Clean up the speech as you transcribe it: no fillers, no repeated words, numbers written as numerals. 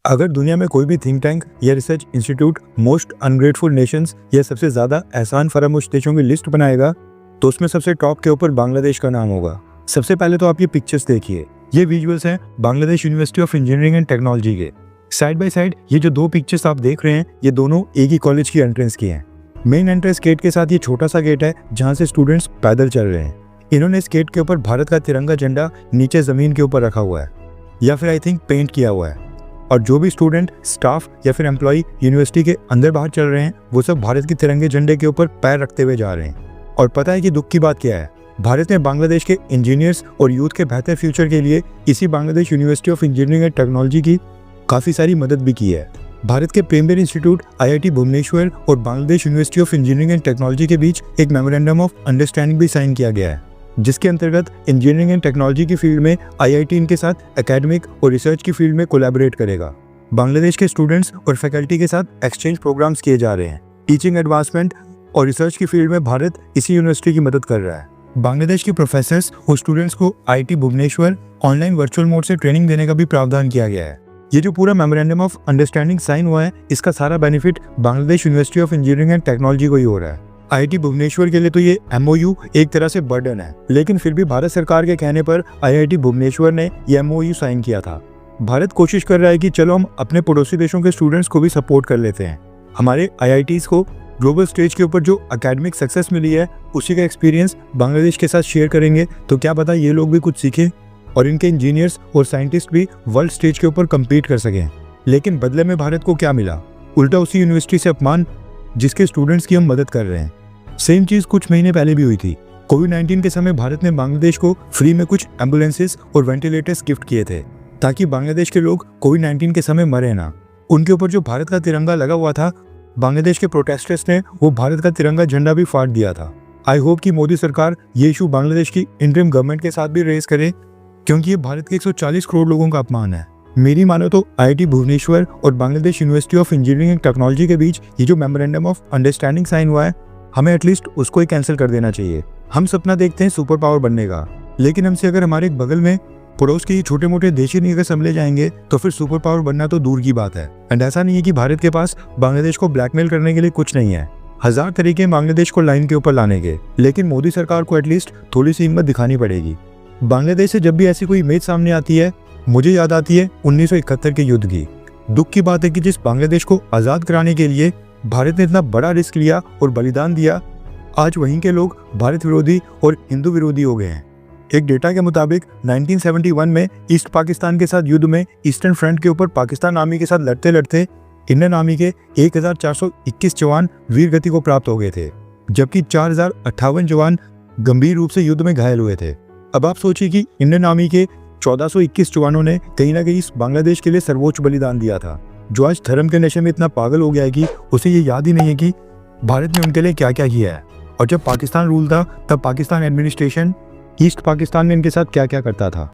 अगर दुनिया में कोई भी थिंक टैंक या research institute most ungrateful Nations या सबसे ज़्यादा एहसान फरामोश देशों की लिस्ट बनाएगा तो उसमें सबसे टॉप के ऊपर बांग्लादेश का नाम होगा। सबसे पहले तो आप ये पिक्चर्स देखिए, ये विजुअल्स हैं Bangladesh university of engineering and technology के। साइड बाय साइड ये जो दो पिक्चर्स आप देख रहे हैं ये दोनों एक ही कॉलेज की एंट्रेंस की हैं। मेन एंट्रेंस गेट के साथ ये छोटा सा गेट है जहाँ से स्टूडेंट्स पैदल चल रहे हैं। इन्होंने इस गेट के ऊपर भारत का तिरंगा झंडा नीचे ज़मीन के ऊपर रखा हुआ है या फिर आई थिंक पेंट किया हुआ है, और जो भी स्टूडेंट, स्टाफ या फिर एम्प्लॉय यूनिवर्सिटी के अंदर बाहर चल रहे हैं वो सब भारत के तिरंगे झंडे के ऊपर पैर रखते हुए जा रहे हैं। और पता है कि दुख की बात क्या है, भारत ने बांग्लादेश के इंजीनियर्स और यूथ के बेहतर फ्यूचर के लिए इसी Bangladesh university of engineering and technology की काफ़ी सारी मदद भी की है। भारत के प्रीमियर इंस्टीट्यूट IIT भुवनेश्वर और Bangladesh university of engineering and technology के बीच एक मेमोरेंडम ऑफ अंडरस्टैंडिंग भी साइन किया गया है, जिसके अंतर्गत इंजीनियरिंग एंड टेक्नोलॉजी की फील्ड में IIT इनके साथ एकेडमिक और रिसर्च की फील्ड में कोलैबोरेट करेगा। बांग्लादेश के स्टूडेंट्स और फैकल्टी के साथ एक्सचेंज प्रोग्राम्स किए जा रहे हैं। टीचिंग एडवांसमेंट और रिसर्च की फील्ड में भारत इसी यूनिवर्सिटी की मदद कर रहा है। बांग्लादेश के प्रोफेसर्स और स्टूडेंट्स को IIT Bhubaneswar online virtual mode से ट्रेनिंग देने का भी प्रावधान किया गया है। ये जो पूरा मेमोरेंडम ऑफ अंडरस्टैंडिंग साइन हुआ है, इसका सारा benefit Bangladesh university of engineering and technology को ही हो रहा है। IIT भुवनेश्वर के लिए तो ये MOU एक तरह से बर्डन है, लेकिन फिर भी भारत सरकार के कहने पर IIT भुवनेश्वर ने ये MOU साइन किया था। भारत कोशिश कर रहा है कि चलो हम अपने पड़ोसी देशों के स्टूडेंट्स को भी सपोर्ट कर लेते हैं। हमारे IITs को ग्लोबल स्टेज के ऊपर जो एकेडमिक सक्सेस मिली है उसी का एक्सपीरियंस बांग्लादेश के साथ शेयर करेंगे, तो क्या पता ये लोग भी कुछ सीखें और इनके इंजीनियर्स और साइंटिस्ट भी वर्ल्ड स्टेज के ऊपर कम्पीट कर सकें। लेकिन बदले में भारत को क्या मिला? उल्टा उसी यूनिवर्सिटी से अपमान जिसके स्टूडेंट्स की हम मदद कर रहे हैं। सेम चीज़ कुछ महीने पहले भी हुई थी। कोविड-19 के समय भारत ने बांग्लादेश को फ्री में कुछ एम्बुलेंसेस और वेंटिलेटर्स गिफ्ट किए थे ताकि बांग्लादेश के लोग कोविड-19 के समय मरे ना। उनके ऊपर जो भारत का तिरंगा लगा हुआ था, बांग्लादेश के प्रोटेस्टर्स ने वो भारत का तिरंगा झंडा भी फाड़ दिया था। आई होप कि मोदी सरकार ये इशू बांग्लादेश की इंटरिम गवर्नमेंट के साथ भी रेज करे, क्योंकि ये भारत के 140 करोड़ लोगों का अपमान है। मेरी मानो तो IIT भुवनेश्वर और Bangladesh university of engineering and technology के बीच ये जो मेमोरेंडम ऑफ अंडरस्टैंडिंग साइन हुआ है, हमें एटलीस्ट उसको ही कैंसिल कर देना चाहिए। हम सपना देखते हैं सुपर पावर बनने का, लेकिन हमसे अगर हमारे बगल में पड़ोस के छोटे मोटे देश ही नहीं अगर संभले जाएंगे तो फिर सुपर पावर बनना तो दूर की बात है। एंड ऐसा नहीं है कि भारत के पास बांग्लादेश को ब्लैकमेल करने के लिए कुछ नहीं है। हजार तरीके बांग्लादेश को लाइन के ऊपर लाने के, लेकिन मोदी सरकार को एटलीस्ट थोड़ी सी हिम्मत दिखानी पड़ेगी। बांग्लादेश से जब भी ऐसी कोई इमेज सामने आती है, मुझे याद आती है 1971 के युद्ध की। दुख की बात है कि जिस बांग्लादेश को आज़ाद कराने के लिए भारत ने इतना बड़ा रिस्क लिया और बलिदान दिया, आज वहीं के लोग भारत विरोधी और हिंदू विरोधी हो गए हैं। एक डेटा के मुताबिक 1971 में ईस्ट पाकिस्तान के साथ युद्ध में ईस्टर्न फ्रंट के ऊपर पाकिस्तान आर्मी के साथ लड़ते लड़ते इंडियन आर्मी के 1421 जवान वीर गति को प्राप्त हो गए थे, जबकि 4058 जवान गंभीर रूप से युद्ध में घायल हुए थे। अब आप सोचिए कि इंडियन आर्मी के 1421 जवानों ने कहीं ना कहीं बांग्लादेश के लिए सर्वोच्च बलिदान दिया था, जो आज धर्म के नशे में इतना पागल हो गया है कि उसे ये याद ही नहीं है कि भारत ने उनके लिए क्या क्या किया है। और जब पाकिस्तान रूल था तब पाकिस्तान एडमिनिस्ट्रेशन ईस्ट पाकिस्तान में इनके साथ क्या क्या करता था।